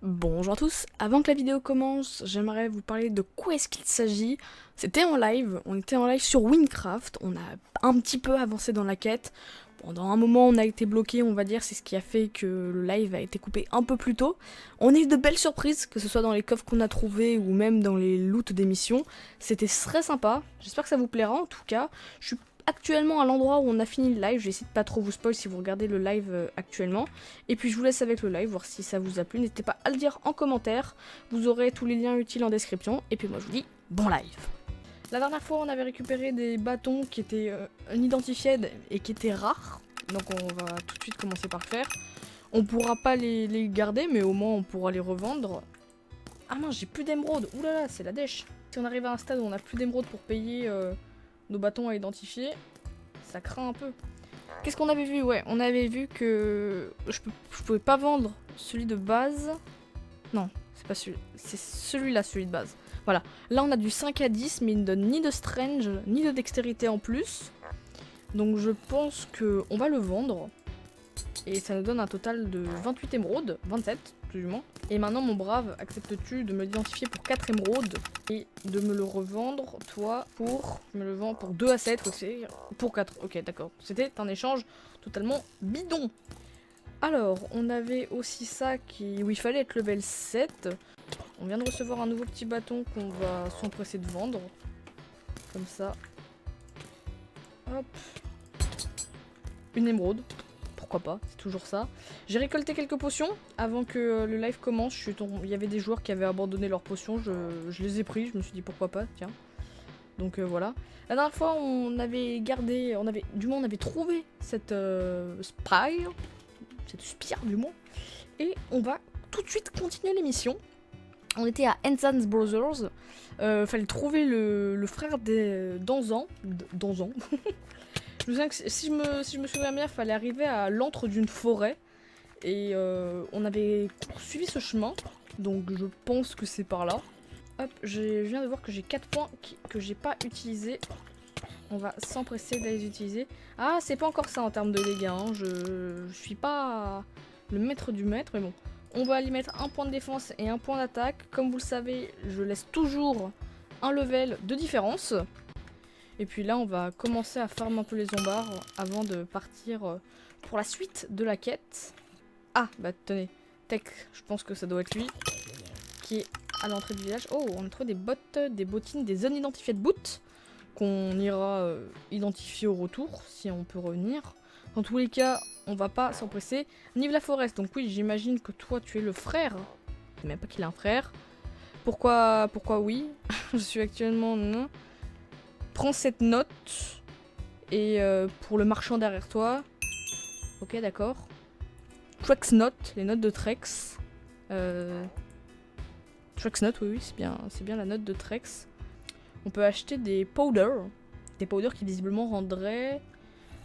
Bonjour à tous, avant que la vidéo commence, j'aimerais vous parler de quoi est-ce qu'il s'agit. C'était en live, on était en live sur Winecraft, on a un petit peu avancé dans la quête. Pendant un moment on a été bloqué, on va dire, c'est ce qui a fait que le live a été coupé un peu plus tôt. On a eu de belles surprises, que ce soit dans les coffres qu'on a trouvés ou même dans les loots des missions. C'était très sympa, j'espère que ça vous plaira en tout cas. Je suis actuellement à l'endroit où on a fini le live, j'essaie de pas trop vous spoil si vous regardez le live actuellement. Et puis je vous laisse avec le live, voir si ça vous a plu, n'hésitez pas à le dire en commentaire, vous aurez tous les liens utiles en description, et puis moi je vous dis bon live. La dernière fois on avait récupéré des bâtons qui étaient unidentified et qui étaient rares, donc on va tout de suite commencer par le faire. On pourra pas les garder, mais au moins on pourra les revendre. Ah mince, j'ai plus d'émeraude, oulala, c'est la dèche. Si on arrive à un stade où on a plus d'émeraude pour payer nos bâtons à identifier, ça craint un peu. Qu'est-ce qu'on avait vu? Ouais, on avait vu que je pouvais pas vendre celui de base. Non, c'est pas celui, c'est celui-là, celui de base. Voilà, là on a du 5 à 10, mais il ne donne ni de strange, ni de dextérité en plus. Donc je pense que on va le vendre. Et ça nous donne un total de 28 émeraudes, 27 plus ou moins. Et maintenant mon brave, acceptes-tu de me l'identifier pour 4 émeraudes et de me le revendre, toi, pour... Je me le vends pour 2 à 7, aussi, pour 4. Ok, d'accord. C'était un échange totalement bidon. Alors, on avait aussi ça où il fallait être level 7. On vient de recevoir un nouveau petit bâton qu'on va s'empresser de vendre. Comme ça. Hop. Une émeraude. Pourquoi pas, c'est toujours ça. J'ai récolté quelques potions avant que le live commence. Il y avait des joueurs qui avaient abandonné leurs potions, je les ai pris, je me suis dit pourquoi pas, tiens. Donc voilà. La dernière fois on avait gardé, on avait trouvé cette spire, cette spire du moins. Et on va tout de suite continuer l'émission. On était à Ensan's Brothers. Fallait trouver le frère des Danzan. Danzan. Je me souviens que si je me souviens bien, il fallait arriver à l'antre d'une forêt. Et on avait suivi ce chemin. Donc je pense que c'est par là. Hop, je viens de voir que j'ai 4 points que j'ai pas utilisés. On va s'empresser d'aller les utiliser. Ah, c'est pas encore ça en termes de dégâts. Hein. Je suis pas le maître du maître, mais bon. On va y mettre un point de défense et un point d'attaque. Comme vous le savez, je laisse toujours un level de différence. Et puis là, on va commencer à farmer un peu les zombards avant de partir pour la suite de la quête. Ah, bah tenez, Tech, je pense que ça doit être lui, qui est à l'entrée du village. Oh, on a trouvé des bottes, des bottines, des unidentified boots, qu'on ira identifier au retour, si on peut revenir. Dans tous les cas, on va pas s'empresser. Nive la Forest, donc oui, j'imagine que toi, tu es le frère. Je sais même pas qu'il a un frère. Pourquoi oui? Je suis actuellement... Non. Prends cette note et pour le marchand derrière toi. Ok, d'accord. Trex note, les notes de Trex. Trex note, oui, c'est bien la note de Trex. On peut acheter des powders qui visiblement rendraient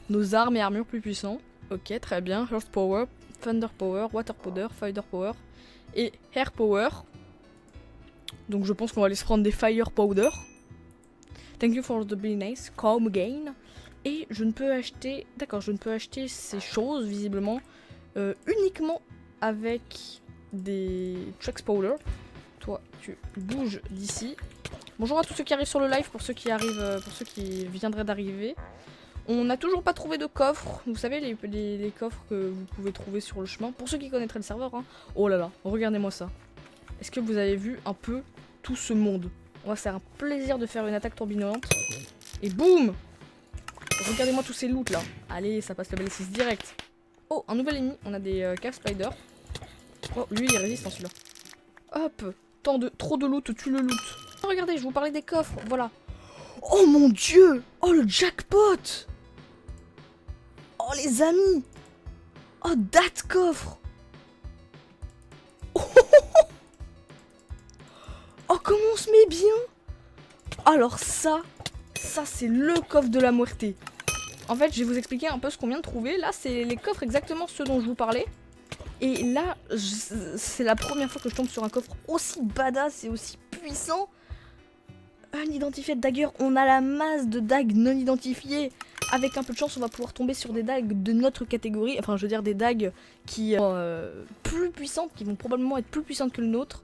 nos armes et armures plus puissants. Ok, très bien. Earth Power, Thunder Power, Water Powder, Fire Power et Air Power. Donc je pense qu'on va aller se prendre des Fire Powder. Thank you for the business, come again. Et je ne peux acheter... D'accord, je ne peux acheter ces choses, visiblement, uniquement avec des Trex Powder. Toi, tu bouges d'ici. Bonjour à tous ceux qui arrivent sur le live, pour ceux qui arrivent, pour ceux qui viendraient d'arriver. On n'a toujours pas trouvé de coffre. Vous savez, les coffres que vous pouvez trouver sur le chemin. Pour ceux qui connaîtraient le serveur, hein. Oh là là, regardez-moi ça. Est-ce que vous avez vu un peu tout ce monde? On va se faire un plaisir de faire une attaque tourbillonnante. Et boum! Regardez-moi tous ces loots là. Allez, ça passe level 6 direct. Oh, un nouvel ennemi. On a des cave spiders. Oh, lui il résiste en celui-là. Hop! Trop de loot, tu le loot. Oh, regardez, je vous parlais des coffres. Voilà. Oh mon dieu! Oh le jackpot! Oh les amis! Oh, that coffre! Oh, comment on se met bien! Alors ça c'est le coffre de la muerte. En fait, je vais vous expliquer un peu ce qu'on vient de trouver. Là, c'est les coffres exactement ceux dont je vous parlais. Et là, c'est la première fois que je tombe sur un coffre aussi badass et aussi puissant. Unidentified dagger, on a la masse de dagues non identifiées. avec un peu de chance, on va pouvoir tomber sur des dagues de notre catégorie. Enfin, je veux dire des dagues qui sont plus puissantes, qui vont probablement être plus puissantes que le nôtre.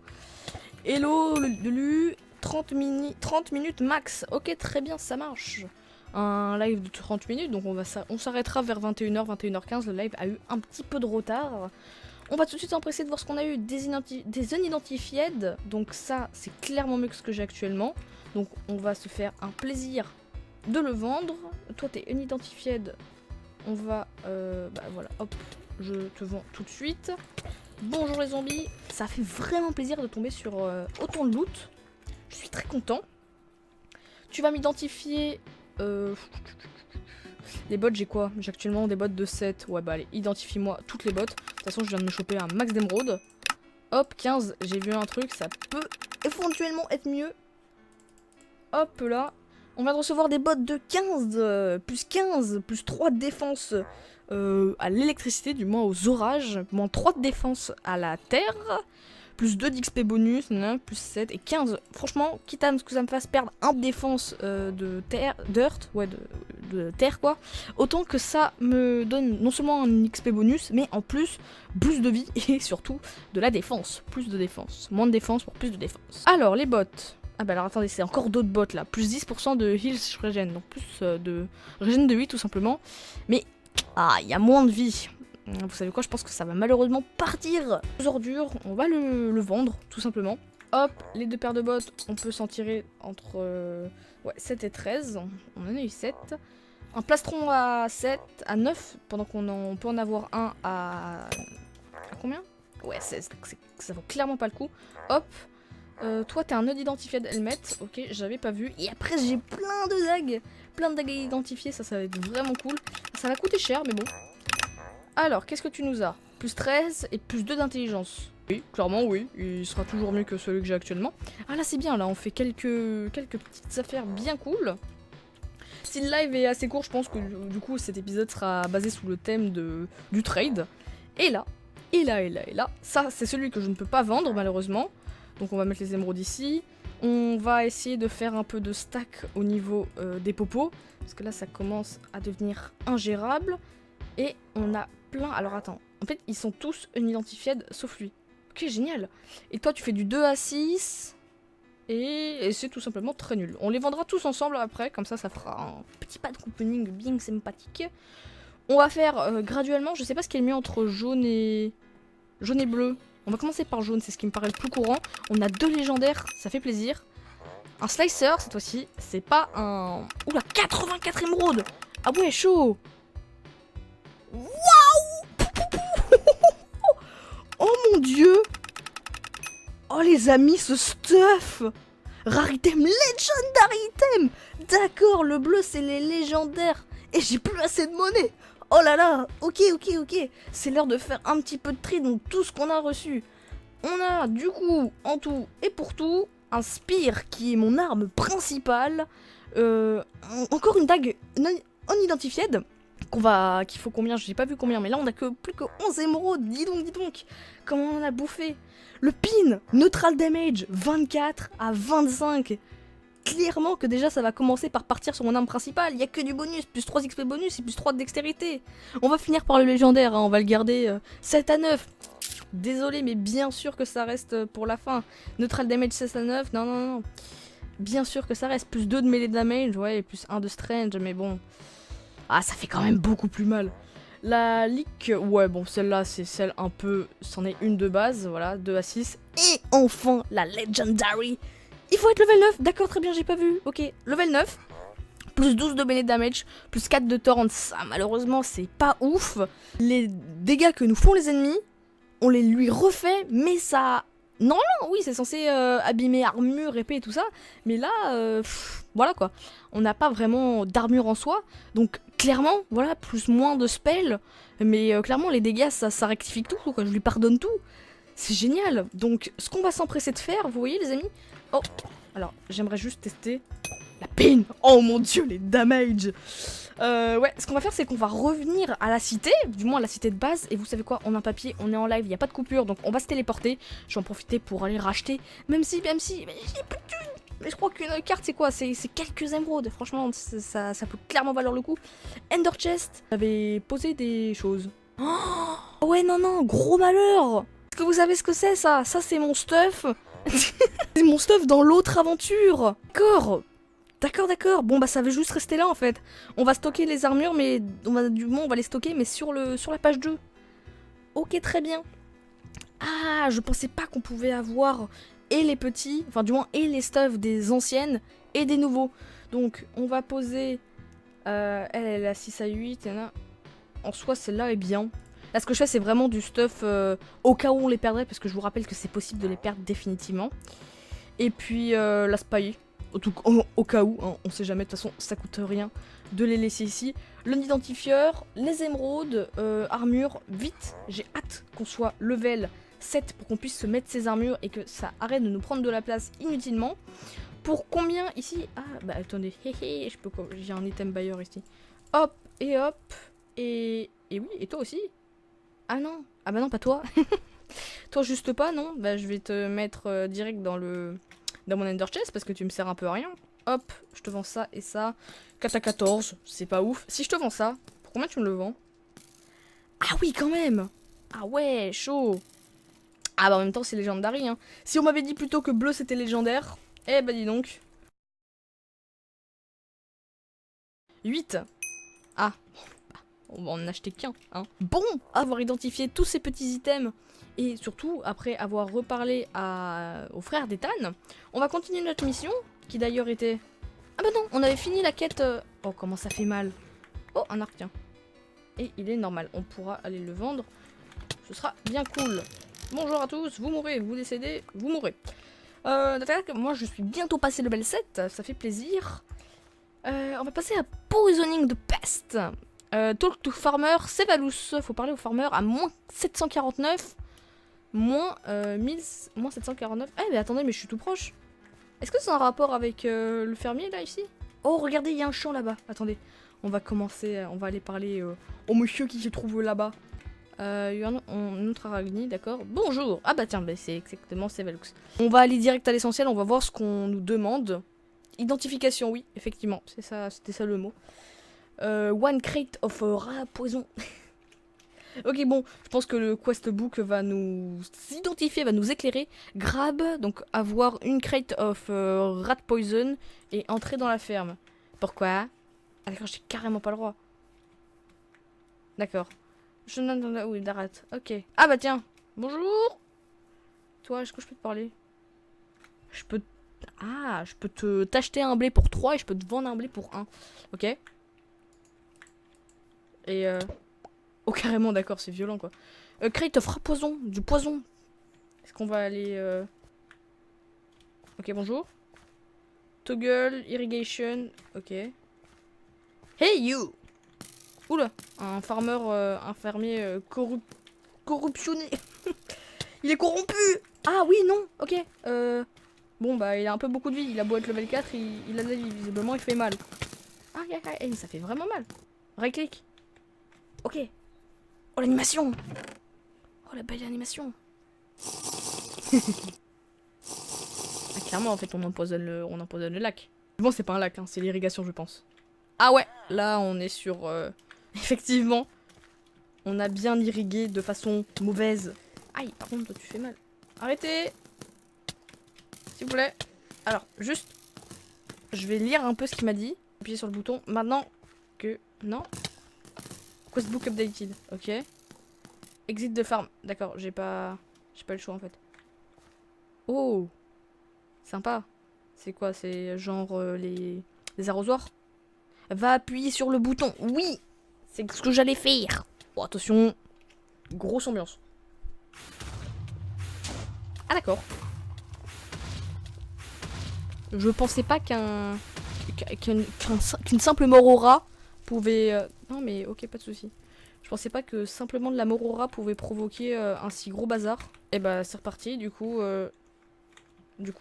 Hello, Lulu, 30 minutes max. Ok, très bien, ça marche. Un live de 30 minutes, donc on s'arrêtera vers 21h, 21h15. Le live a eu un petit peu de retard. On va tout de suite s'empresser de voir ce qu'on a eu. Des unidentified, donc ça, c'est clairement mieux que ce que j'ai actuellement. Donc on va se faire un plaisir de le vendre. Toi, t'es unidentified. On va, bah voilà, hop, je te vends tout de suite. Bonjour les zombies. Ça fait vraiment plaisir de tomber sur autant de loot. Je suis très content. Tu vas m'identifier... Les bots, j'ai quoi? J'ai actuellement des bots de 7. Ouais, bah allez, identifie-moi toutes les bots. De toute façon, je viens de me choper un max d'émeraude. Hop, 15. J'ai vu un truc, ça peut éventuellement être mieux. Hop là. On vient de recevoir des bots de 15, plus 3 de défense à l'électricité, du moins aux orages. Moins 3 de défense à la terre. Plus 2 d'XP bonus, plus 7 et 15. Franchement, quitte à ce que ça me fasse perdre un de défense de terre, de terre quoi. Autant que ça me donne non seulement un XP bonus, mais en plus de vie et surtout de la défense. Plus de défense. Moins de défense pour plus de défense. Alors, les bots. Ah bah alors attendez, c'est encore d'autres bots là. Plus 10% de heals regen. Donc plus de regen de 8 tout simplement. Mais, il y a moins de vie. Vous savez quoi, je pense que ça va malheureusement partir aux ordures. On va le vendre, tout simplement. Hop, les 2 paires de bottes, on peut s'en tirer entre 7 et 13. On en a eu 7. Un plastron à 7, à 9, pendant qu'on peut en avoir un à combien? Ouais, ça vaut clairement pas le coup. Hop, toi t'es un node identifié helmet. Ok, j'avais pas vu. Et après j'ai plein de dagues. Plein de dagues identifiées, ça va être vraiment cool. Ça va coûter cher, mais bon. Alors, qu'est-ce que tu nous as? Plus 13 et plus 2 d'intelligence. Oui, clairement, oui. Il sera toujours mieux que celui que j'ai actuellement. Ah là, c'est bien, là, on fait quelques petites affaires bien cool. Si le live est assez court, je pense que du coup, cet épisode sera basé sous le thème du trade. Et là, ça, c'est celui que je ne peux pas vendre, malheureusement. Donc, on va mettre les émeraudes ici. On va essayer de faire un peu de stack au niveau des popos. Parce que là, ça commence à devenir ingérable. Et on a plein... Alors attends, en fait ils sont tous unidentified sauf lui. Ok, génial. Et toi tu fais du 2 à 6. Et c'est tout simplement très nul. On les vendra tous ensemble après, comme ça fera un petit pas de couponing bien sympathique. On va faire graduellement, je sais pas ce qui est le mieux entre jaune et bleu. On va commencer par jaune, c'est ce qui me paraît le plus courant. On a 2 légendaires, ça fait plaisir. Un slicer cette fois-ci, c'est pas un... Oula, 84 émeraudes. Ah ouais, chaud. Waouh. Oh mon dieu. Oh les amis, ce stuff. Rare item, legendary item. D'accord, le bleu c'est les légendaires. Et j'ai plus assez de monnaie. Oh là là, ok. C'est l'heure de faire un petit peu de tri, donc tout ce qu'on a reçu. On a du coup, en tout et pour tout, un spear qui est mon arme principale. Encore une dague unidentified. Qu'il faut combien, j'ai pas vu combien, mais là on a que plus que 11 émeraudes, dis donc, comment on en a bouffé. Le pin, neutral damage, 24 à 25, clairement que déjà ça va commencer par partir sur mon arme principale, il y a que du bonus, plus 3 XP bonus et plus 3 de dextérité. On va finir par le légendaire, hein, on va le garder 7 à 9, désolé mais bien sûr que ça reste pour la fin. Neutral damage 16 à 9, non, bien sûr que ça reste, plus 2 de melee damage, ouais, et plus 1 de strange, mais bon... Ah, ça fait quand même beaucoup plus mal. La leak, ouais, bon, celle-là, c'est celle un peu... C'en est une de base, voilà, 2 à 6. Et enfin, la Legendary. Il faut être level 9, d'accord, très bien, j'ai pas vu. Ok, level 9. Plus 12 de melee damage, plus 4 de torrent. Ça, malheureusement, c'est pas ouf. Les dégâts que nous font les ennemis, on les lui refait, mais ça... Normalement, oui, c'est censé abîmer armure, épée et tout ça. Mais là, voilà quoi. On n'a pas vraiment d'armure en soi. Donc, clairement, voilà, plus moins de spells. Mais clairement, les dégâts, ça rectifie tout, quoi. Je lui pardonne tout. C'est génial. Donc, ce qu'on va s'empresser de faire, vous voyez, les amis. Oh, alors, j'aimerais juste tester la pin. Oh mon dieu, les damage. Ouais, ce qu'on va faire, c'est qu'on va revenir à la cité, du moins à la cité de base. Et vous savez quoi, on a un papier, on est en live, il n'y a pas de coupure, donc on va se téléporter. Je vais en profiter pour aller racheter, même si, mais j'ai plus de thunes. Mais je crois qu'une carte, c'est quoi? C'est quelques émeraudes. Franchement, ça peut clairement valoir le coup. Ender Chest. J'avais posé des choses. Oh ouais, non, non, gros malheur. Est-ce que vous savez ce que c'est, ça? Ça, c'est mon stuff. C'est mon stuff dans l'autre aventure. D'accord. D'accord, d'accord. Bon, bah, ça va juste rester là, en fait. On va stocker les armures, mais du moins, on va les stocker, mais sur la page 2. Ok, très bien. Ah, je pensais pas qu'on pouvait avoir et les petits, enfin du moins et les stuffs des anciennes et des nouveaux. Donc on va poser, elle a 6 à 8, en soi celle-là est bien. Là ce que je fais c'est vraiment du stuff au cas où on les perdrait, parce que je vous rappelle que c'est possible de les perdre définitivement. Et puis la spy, au cas où, hein, on sait jamais, de toute façon ça coûte rien de les laisser ici. L'identifieur, les émeraudes, armure, vite, j'ai hâte qu'on soit level 7 pour qu'on puisse se mettre ses armures et que ça arrête de nous prendre de la place inutilement. Pour combien ici? Ah bah attendez, j'ai un item buyer ici. Hop, et oui, et toi aussi? Ah non, ah bah non, pas toi. Toi juste pas, non? Bah je vais te mettre direct dans mon ender chest parce que tu me sers un peu à rien. Hop, je te vends ça et ça. 4 à 14, c'est pas ouf. Si je te vends ça, pour combien tu me le vends? Ah oui, quand même! Ah ouais, chaud! Ah bah en même temps, c'est légendary, hein. Si on m'avait dit plutôt que bleu c'était légendaire, eh bah dis donc. 8. Ah, on va en acheter qu'un, hein. Bon, avoir identifié tous ces petits items, et surtout, après avoir reparlé au frère d'Ethan, on va continuer notre mission, qui d'ailleurs était... Ah bah non, on avait fini la quête... Oh, comment ça fait mal. Oh, un arc, tiens. Et il est normal, on pourra aller le vendre. Ce sera bien cool. Bonjour à tous, vous mourrez, vous décédez, vous mourrez. Moi je suis bientôt passé level 7, ça fait plaisir. On va passer à Poisoning de Pest. Talk to Farmer, Sevalus. Faut parler au farmer à moins 749. Moins 749. Eh mais attendez, mais je suis tout proche. Est-ce que c'est un rapport avec le fermier là ici? Oh regardez, il y a un champ là-bas. Attendez, on va commencer, on va aller parler au monsieur qui se trouve là-bas. Une autre arachnie, d'accord. Bonjour. Ah bah tiens, bah c'est exactement Sevalux. On va aller direct à l'essentiel, on va voir ce qu'on nous demande. Identification, oui, effectivement, c'est ça, c'était ça le mot. One crate of rat poison. Ok, bon, je pense que le quest book va nous identifier, va nous éclairer. Grab, donc avoir une crate of rat poison et entrer dans la ferme. Pourquoi? Ah d'accord, j'ai carrément pas le droit. D'accord. Je n'entends oui, d'arrêt. Ok. Ah bah tiens. Bonjour. Toi, est-ce que je peux te parler? Je peux... Ah, je peux t'acheter un blé pour 3 et je peux te vendre un blé pour 1. Ok. Et oh carrément d'accord, c'est violent quoi. Crate of poison, du poison. Est-ce qu'on va aller... Ok, bonjour. Toggle, irrigation. Ok. Hey you. Oula, un farmer, un fermier corruptionné. Il est corrompu. Ah oui, non, ok. Bon, bah, il a un peu beaucoup de vie. Il a beau être level 4, il a de la vie. Visiblement, il fait mal. Ah, ça fait vraiment mal. Right-click. Ok. Oh, l'animation. Oh, la belle animation. Ah, clairement, en fait, on empoisonne le lac. Bon, c'est pas un lac, hein, c'est l'irrigation, je pense. Ah ouais, là, on est sur... Effectivement, on a bien irrigué de façon mauvaise. Aïe, par contre, toi, tu fais mal. Arrêtez. S'il vous plaît. Alors, juste, je vais lire un peu ce qu'il m'a dit. Appuyer sur le bouton. Maintenant que... Non. Questbook updated. Ok. Exit de farm. D'accord, j'ai pas le choix, en fait. Oh. Sympa. C'est quoi? C'est genre les arrosoirs? Va appuyer sur le bouton. Oui. C'est ce que j'allais faire. Bon, attention. Grosse ambiance. Ah d'accord. Je pensais pas qu'une simple mort au rat pouvait... Non mais ok, pas de souci. Je pensais pas que simplement de la mort au rat pouvait provoquer un si gros bazar. Et bah c'est reparti, du coup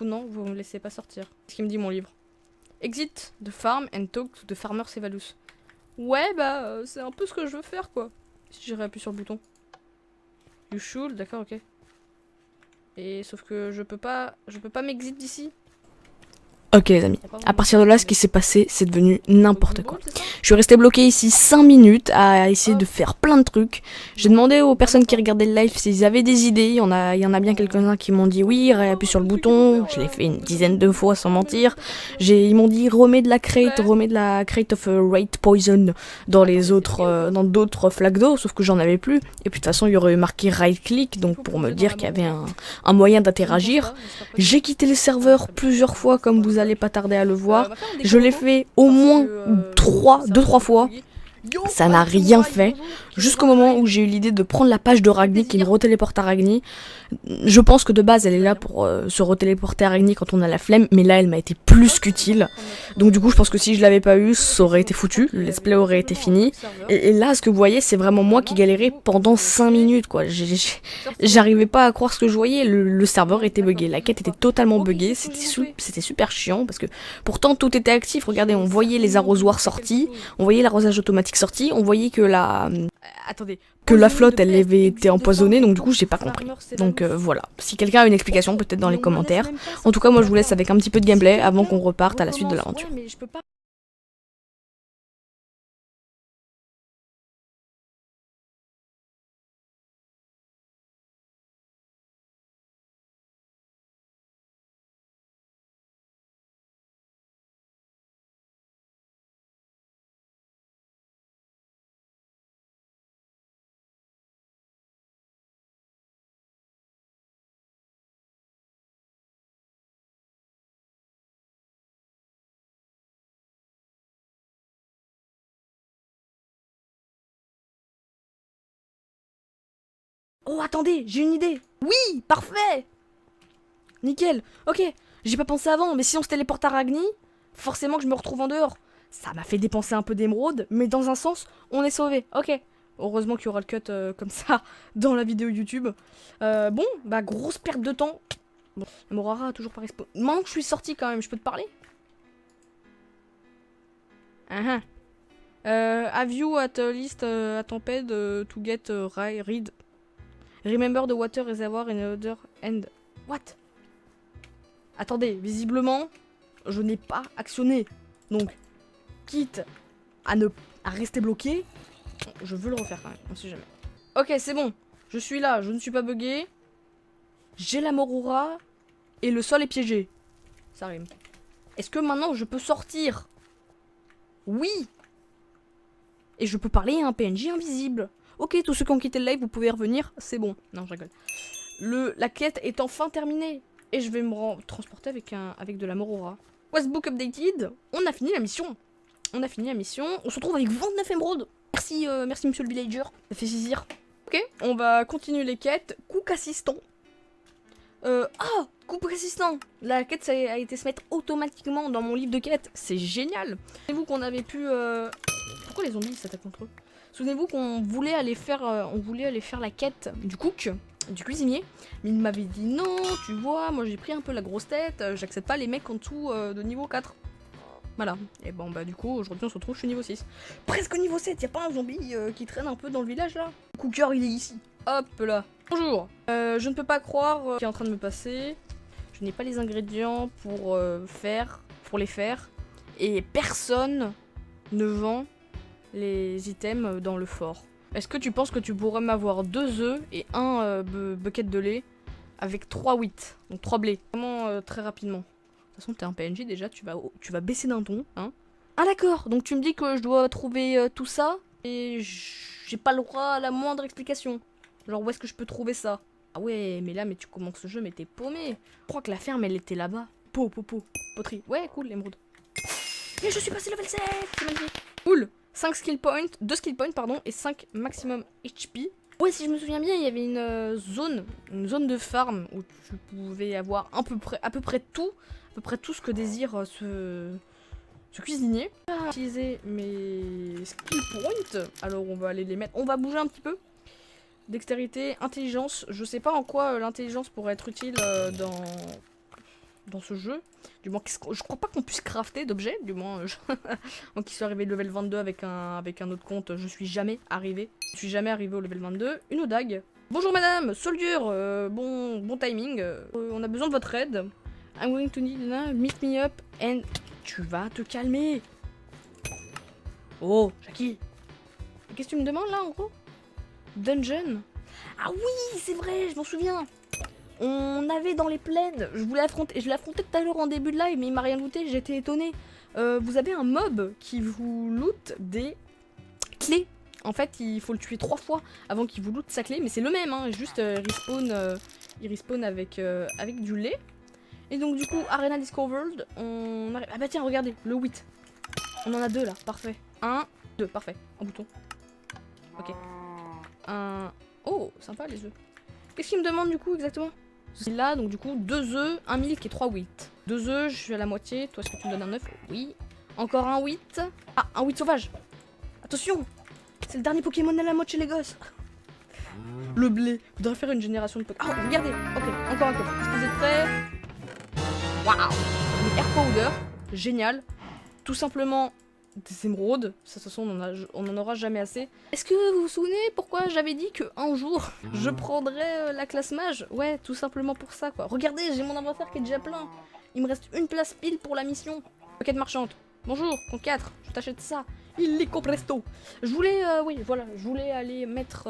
non, vous me laissez pas sortir. C'est ce qu'il me dit mon livre. Exit the farm and talk to the farmer Sevalus. Ouais bah c'est un peu ce que je veux faire quoi. Si j'ai réappuie sur le bouton. You should, d'accord, ok. Et sauf que je peux pas m'exit d'ici. Ok les amis, à partir de là, ce qui s'est passé, c'est devenu n'importe quoi. Je suis restée bloquée ici 5 minutes à essayer de faire plein de trucs. J'ai demandé aux personnes qui regardaient le live s'ils avaient des idées. Il y en a bien quelques-uns qui m'ont dit oui, appuie sur le bouton. Je l'ai fait une dizaine de fois sans mentir. Ils m'ont dit remets de la crate of rate poison dans d'autres flaques d'eau, sauf que j'en avais plus. Et puis de toute façon, il y aurait marqué right click, donc pour me dire qu'il y avait un moyen d'interagir. J'ai quitté le serveur plusieurs fois, comme vous allez pas tarder à le voir. Je l'ai fait au moins 2-3 fois. Ça n'a rien fait, jusqu'au moment où j'ai eu l'idée de prendre la page de Ragni qui me retéléporte à Ragni. Je pense que de base elle est là pour se retéléporter à Ragni quand on a la flemme, mais là elle m'a été plus qu'utile. Donc du coup je pense que si je l'avais pas eu, ça aurait été foutu, le let's play aurait été fini. Et là ce que vous voyez c'est vraiment moi qui galérais pendant 5 minutes quoi. J'arrivais pas à croire ce que je voyais, le serveur était buggé, la quête était totalement buggée, c'était super chiant parce que pourtant tout était actif. Regardez, on voyait les arrosoirs sortis, on voyait l'arrosage automatique sorti, on voyait que la flotte elle avait été empoisonnée, donc du coup j'ai pas compris. Donc voilà, si quelqu'un a une explication peut-être dans les commentaires. En tout cas moi je vous laisse avec un petit peu de gameplay avant qu'on reparte à la suite de l'aventure. Oh attendez, j'ai une idée. Oui, parfait. Nickel. Ok, j'ai pas pensé avant, mais si on se téléporte à Ragni, forcément que je me retrouve en dehors. Ça m'a fait dépenser un peu d'émeraude, mais dans un sens, on est sauvé. Ok. Heureusement qu'il y aura le cut comme ça dans la vidéo YouTube. Bon, bah grosse perte de temps. Bon, Morara a toujours pas respawn. Maintenant que je suis sorti quand même, je peux te parler? Have you at least a tempête to get read? Remember the water reservoir in the other end. What? Attendez, visiblement, je n'ai pas actionné. Donc, quitte à rester bloqué, je veux le refaire quand même, on sait jamais. Ok, c'est bon. Je suis là, je ne suis pas bugué. J'ai la Morura et le sol est piégé. Ça rime. Est-ce que maintenant je peux sortir? Oui. Et je peux parler à un PNJ invisible. Ok, tous ceux qui ont quitté le live, vous pouvez revenir, c'est bon. Non, je rigole. La quête est enfin terminée. Et je vais me transporter avec de la Morura. Questbook updated. On a fini la mission. On se retrouve avec 29 émeraudes. Merci monsieur le villager. Ça fait saisir. Ok, on va continuer les quêtes. Cook assistant. Cook assistant. La quête ça a été se mettre automatiquement dans mon livre de quête. C'est génial. Souvenez-vous qu'on avait pu... Pourquoi les zombies s'attaquent contre eux? Souvenez-vous qu'on voulait aller faire la quête du cook, du cuisinier, mais il m'avait dit non, tu vois, moi j'ai pris un peu la grosse tête, j'accepte pas les mecs en dessous de niveau 4. Voilà, et bon bah du coup aujourd'hui on se retrouve, je suis niveau 6. Presque niveau 7, y a pas un zombie qui traîne un peu dans le village là? Le cooker il est ici, hop là. Bonjour, je ne peux pas croire ce qui est en train de me passer, je n'ai pas les ingrédients pour les faire, et personne ne vend les items dans le fort. Est-ce que tu penses que tu pourrais m'avoir 2 œufs et un bucket de lait avec 3 wheat, donc 3 blés, vraiment très rapidement. De toute façon t'es un PNJ déjà, tu vas baisser d'un ton, hein. Ah d'accord, donc tu me dis que je dois trouver tout ça et j'ai pas le droit à la moindre explication. Genre où est-ce que je peux trouver ça? Ah ouais, mais là, mais tu commences ce jeu, mais t'es paumé. Je crois que la ferme, elle était là-bas. Poterie. Ouais, cool, l'émeraude. Et je suis passé level 7, c'est magnifique. Cool. 5 skill points, 2 skill points, pardon, et 5 maximum HP. Ouais, si je me souviens bien, il y avait une zone de farm où tu pouvais avoir à peu près tout ce que désire ce cuisinier. Je vais utiliser mes skill points. Alors on va aller les mettre, on va bouger un petit peu. Dextérité, intelligence, je sais pas en quoi l'intelligence pourrait être utile dans ce jeu. Du moins, je crois pas qu'on puisse crafter d'objets, du moins, moi qui suis arrivé level 22 avec un autre compte, je suis jamais arrivé. Je suis jamais arrivé au level 22. Une dague. Bonjour madame, soldier, bon timing, on a besoin de votre aide. I'm going to need meet me up and... Tu vas te calmer. Oh, Jackie. Qu'est-ce que tu me demandes là en gros? Dungeon. Ah oui, c'est vrai, je m'en souviens. On avait dans les plaines, je l'ai affronté tout à l'heure en début de live, mais il m'a rien looté, j'étais étonné. Vous avez un mob qui vous loot des clés. En fait, il faut le tuer 3 fois avant qu'il vous loot sa clé, mais c'est le même, hein, juste il respawn avec du lait. Et donc du coup, Arena Discovered, on arrive... Ah bah tiens, regardez, le 8. On en a 2 là, parfait. 1, 2, parfait. Un bouton. Ok. Oh, sympa les œufs. Qu'est-ce qu'il me demande du coup exactement? Là, donc du coup, 2 œufs, 1 milk et 3 wheat. 2 œufs, je suis à la moitié. Toi, est-ce que tu me donnes un œuf? Oui. Encore un wheat. Ah, un wheat sauvage. Attention, c'est le dernier Pokémon à la mode chez les gosses. Le blé. Je voudrais faire une génération de Pokémon. Ah, regardez. Ok, encore un coffre. Est-ce que vous êtes prêts? Waouh. Le Air Powder. Génial. Tout simplement des émeraudes. Ça, de toute façon, on en aura jamais assez. Est-ce que vous vous souvenez pourquoi j'avais dit que un jour, je prendrais la classe mage? Ouais, tout simplement pour ça, quoi. Regardez, j'ai mon inventaire qui est déjà plein. Il me reste une place pile pour la mission. Quête marchande. Bonjour, compte 4. Je t'achète ça. Illico presto. Je voulais, oui, voilà, je voulais aller mettre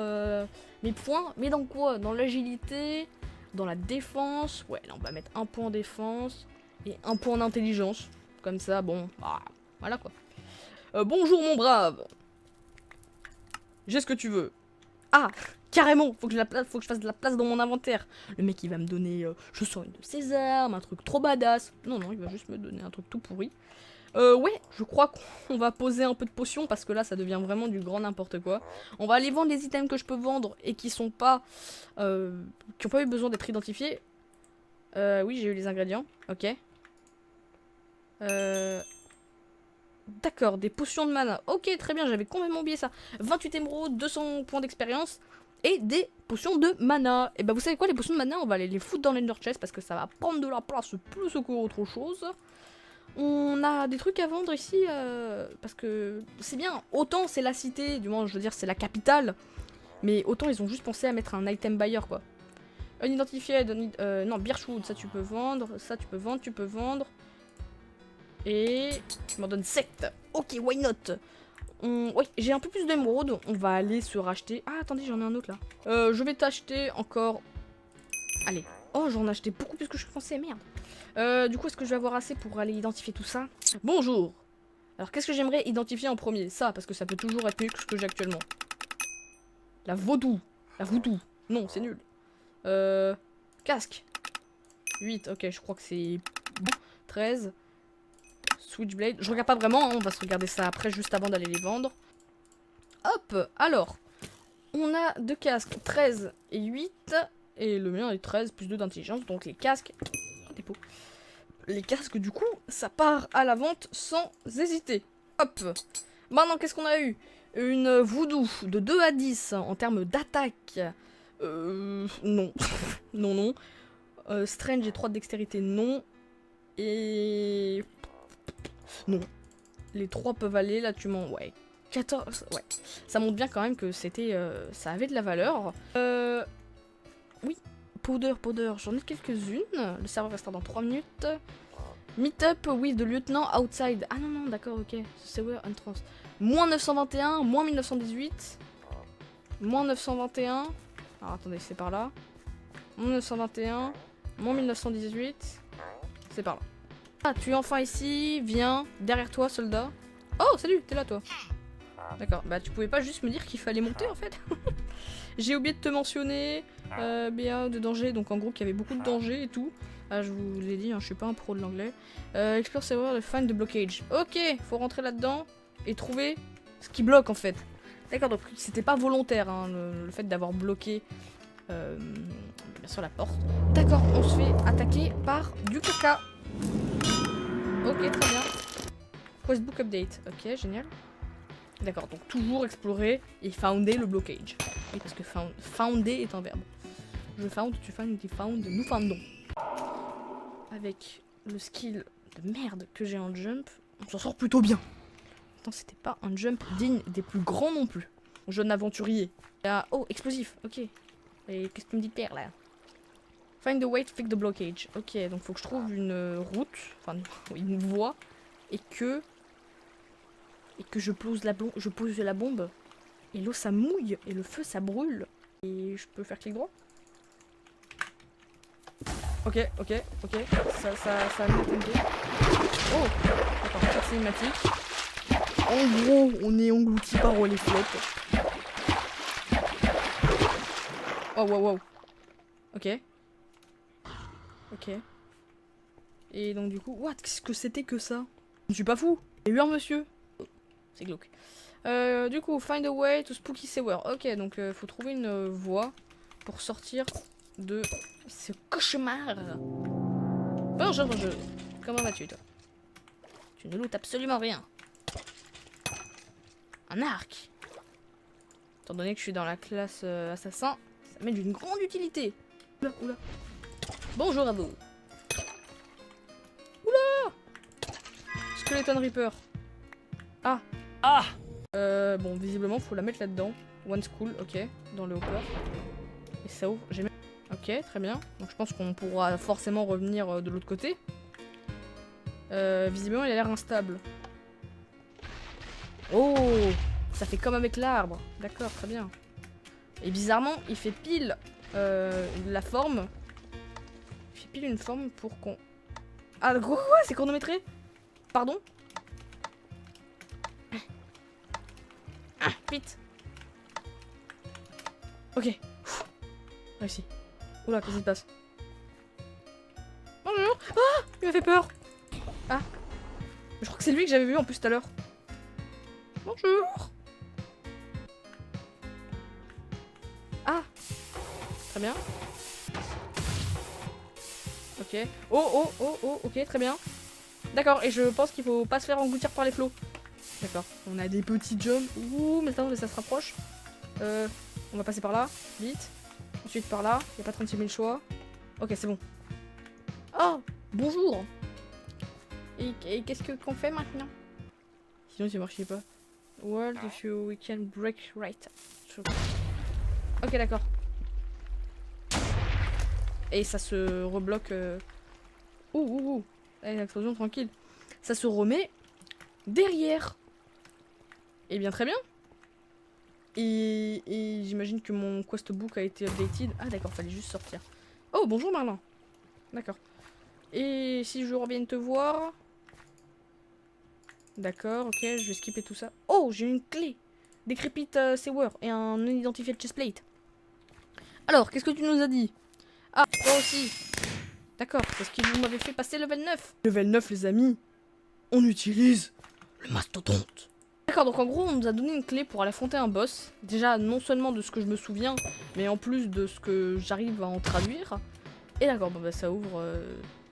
mes points. Mais dans quoi? Dans l'agilité, dans la défense. Ouais, là, on va mettre un point en défense et un point en intelligence. Comme ça, bon, bah, voilà quoi. Bonjour mon brave. J'ai ce que tu veux. Ah, carrément, faut que je fasse de la place dans mon inventaire. Le mec il va me donner, je sors une de ses armes, un truc trop badass. Non, non, il va juste me donner un truc tout pourri. Ouais, je crois qu'on va poser un peu de potions parce que là ça devient vraiment du grand n'importe quoi. On va aller vendre les items que je peux vendre et qui sont pas, qui ont pas eu besoin d'être identifiés. Oui, j'ai eu les ingrédients, ok. D'accord, des potions de mana. Ok, très bien, j'avais complètement oublié ça. 28 émeraudes, 200 points d'expérience et des potions de mana. Et bah vous savez quoi, les potions de mana, on va aller les foutre dans l'Ender Chest parce que ça va prendre de la place plus qu'autre chose. On a des trucs à vendre ici parce que c'est bien. Autant c'est la cité, du moins je veux dire c'est la capitale, mais autant ils ont juste pensé à mettre un item buyer quoi. Unidentified, non, Birchwood, ça tu peux vendre, ça tu peux vendre, tu peux vendre. Et tu m'en donnes 7. Ok, why not? Oui, j'ai un peu plus d'émeraude. On va aller se racheter. Ah, attendez, j'en ai un autre là. Je vais t'acheter encore. Allez. Oh, j'en ai acheté beaucoup plus que je pensais, merde. Du coup, est-ce que je vais avoir assez pour aller identifier tout ça? Bonjour. Alors, qu'est-ce que j'aimerais identifier en premier? Ça, parce que ça peut toujours être mieux que ce que j'ai actuellement. La vaudou. La voodoo. Non, c'est nul. Casque. 8, ok, je crois que c'est bon. 13. Switchblade. Je regarde pas vraiment, hein, on va se regarder ça après, juste avant d'aller les vendre. Hop, alors. On a 2 casques, 13 et 8. Et le mien est 13 plus 2 d'intelligence. Donc les casques... Dépôt. Les casques, du coup, ça part à la vente sans hésiter. Hop. Maintenant, qu'est-ce qu'on a eu? Une voodoo de 2 à 10 en termes d'attaque. Non. Non, non. Strange et 3 de dextérité, non. Et... Non. Les 3 peuvent aller, là tu m'en... Ouais. 14... Ouais. Ça montre bien quand même que c'était... ça avait de la valeur. Oui. Powder. J'en ai quelques-unes. Le serveur restera dans 3 minutes. Meet up with the lieutenant outside. Ah non, non, d'accord, ok. C'est where entrance. Moins 921, moins 1918. Moins 921. Alors attendez, c'est par là. Moins 921. Moins 1918. C'est par là. Ah, tu es enfin ici, viens, derrière toi, soldat. Oh, salut, t'es là, toi. D'accord, bah tu pouvais pas juste me dire qu'il fallait monter, en fait. J'ai oublié de te mentionner, BA de danger, donc en gros qu'il y avait beaucoup de danger et tout. Ah, je vous l'ai dit, hein, je suis pas un pro de l'anglais. Explore server, find the blockage. Ok, faut rentrer là-dedans et trouver ce qui bloque, en fait. D'accord, donc c'était pas volontaire, hein, le fait d'avoir bloqué, bien sûr, la porte. D'accord, on se fait attaquer par du caca. Ok, très bien. Questbook update. Ok, génial. D'accord, donc toujours explorer et founder le blockage. Oui, parce que founder est un verbe. Je found, tu found, tu found, nous foundons. Avec le skill de merde que j'ai en jump, on s'en sort plutôt bien. Attends, c'était pas un jump digne des plus grands non plus. Jeune aventurier. Ah, oh, explosif, ok. Et qu'est-ce que tu me dis de père là? Find the way to fix the blockage. Ok, donc faut que je trouve une route, enfin une voie, et que je pose la bombe. Et l'eau ça mouille, et le feu ça brûle. Et je peux faire clic droit. Ok, ça a mis le tempo. Oh, d'accord, pas de cinématique. En gros, on est englouti par les flottes. Oh, wow. Ok. Et donc du coup, what? Qu'est-ce que c'était que ça? Je suis pas fou. Il y a eu un monsieur. Oh, c'est glauque. Du coup, find a way to spooky sewer. Ok, donc faut trouver une voie pour sortir de ce cauchemar. Bonjour. Comment vas-tu, toi? Tu ne lootes absolument rien. Un arc. Étant donné que je suis dans la classe assassin, ça m'est d'une grande utilité. Oula. Bonjour à vous. Oula! Skeleton Reaper. Ah. Bon, visiblement, faut la mettre là-dedans. One School, ok. Dans le hopper. Et ça ouvre. Ok, très bien. Donc je pense qu'on pourra forcément revenir de l'autre côté. Visiblement, il a l'air instable. Oh! Ça fait comme avec l'arbre. D'accord, très bien. Et bizarrement, il fait pile la forme. Il fait pile une forme pour qu'on... Ah, quoi? C'est chronométré? Pardon? Vite. Ok. Réussi. Oula, qu'est-ce qui se passe? Bonjour. Ah, il m'a fait peur. Ah. Je crois que c'est lui que j'avais vu en plus tout à l'heure. Bonjour. Ah. Très bien. Ok. Oh, ok, très bien. D'accord, et je pense qu'il faut pas se faire engloutir par les flots. D'accord, on a des petits jumps. Ouh, mais ça se rapproche. On va passer par là, vite. Ensuite par là, il n'y a pas 36 000 choix. Ok, c'est bon. Oh, bonjour. Et qu'est-ce qu'on fait maintenant? Sinon, ça marchait pas. World, if we can break right. Ok, d'accord. Et ça se rebloque. Ouh. Allez, l'explosion, tranquille. Ça se remet derrière. Eh bien, très bien. Et j'imagine que mon quest book a été updated. Ah d'accord, fallait juste sortir. Oh, bonjour Marlin. D'accord. Et si je reviens te voir... D'accord, ok, je vais skipper tout ça. Oh, j'ai une clé. Décrépite sewer et un non identifié chestplate. Alors, qu'est-ce que tu nous as dit? Ah, toi aussi. D'accord, parce que vous m'avez fait passer level 9. Level 9, les amis. On utilise le mastodonte. D'accord, donc en gros, on nous a donné une clé pour aller affronter un boss. Déjà, non seulement de ce que je me souviens, mais en plus de ce que j'arrive à en traduire. Et d'accord, bon bah ça ouvre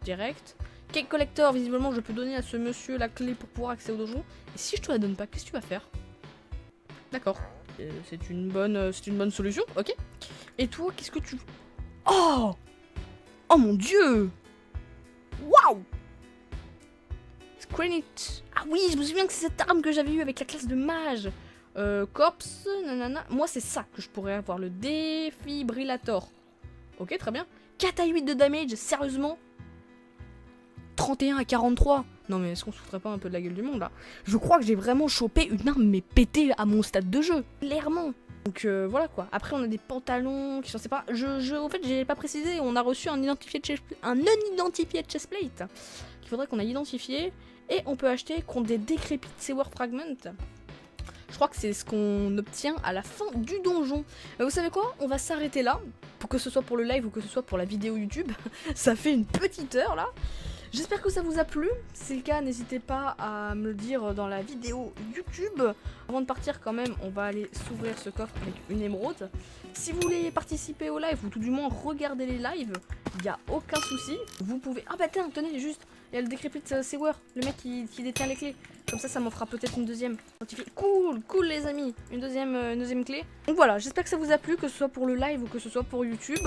direct. Cake Collector, visiblement, je peux donner à ce monsieur la clé pour pouvoir accéder au donjon. Et si je te la donne pas, qu'est-ce que tu vas faire? D'accord, c'est une bonne solution, ok. Et toi, qu'est-ce que tu... Oh! Oh mon dieu! Waouh! Screenit. Ah oui, je me souviens que c'est cette arme que j'avais eue avec la classe de mage. Corpse, nanana. Moi, c'est ça que je pourrais avoir, le défibrillator. Ok, très bien. 4 à 8 de damage, sérieusement? 31 à 43. Non mais est-ce qu'on se foutrait pas un peu de la gueule du monde là? Je crois que j'ai vraiment chopé une arme mais pétée à mon stade de jeu, clairement. Donc voilà quoi. Après on a des pantalons qui sont pas. En fait j'ai pas précisé. On a reçu un non identifié chestplate qu'il faudrait qu'on aille identifier et on peut acheter contre des décrépites sewer fragments. Je crois que c'est ce qu'on obtient à la fin du donjon. Vous savez quoi? On va s'arrêter là, pour que ce soit pour le live ou que ce soit pour la vidéo YouTube. Ça fait une petite heure là. J'espère que ça vous a plu. Si c'est le cas, n'hésitez pas à me le dire dans la vidéo YouTube. Avant de partir quand même, on va aller s'ouvrir ce coffre avec une émeraude. Si vous voulez participer au live, ou tout du moins regarder les lives, il n'y a aucun souci. Vous pouvez... Ah bah tenez, juste, Il y a le Decrepit Sewer, le mec qui détient les clés. Comme ça m'en fera peut-être une deuxième. Cool les amis, une deuxième clé. Donc voilà, j'espère que ça vous a plu, que ce soit pour le live ou que ce soit pour YouTube.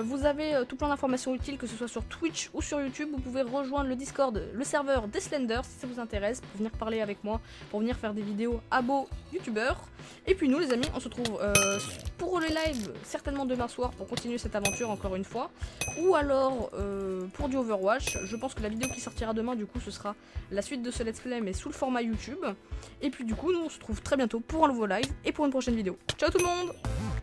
Vous avez tout plein d'informations utiles, que ce soit sur Twitch ou sur YouTube. Vous pouvez rejoindre le Discord, le serveur des Slenders si ça vous intéresse, pour venir parler avec moi, pour venir faire des vidéos à beau youtubeurs. Et puis nous les amis, on se retrouve pour les lives certainement demain soir pour continuer cette aventure encore une fois. Ou alors pour du Overwatch. Je pense que la vidéo qui sortira demain du coup ce sera la suite de ce let's play mais sous le format YouTube. Et puis du coup nous on se retrouve très bientôt pour un nouveau live et pour une prochaine vidéo. Ciao tout le monde!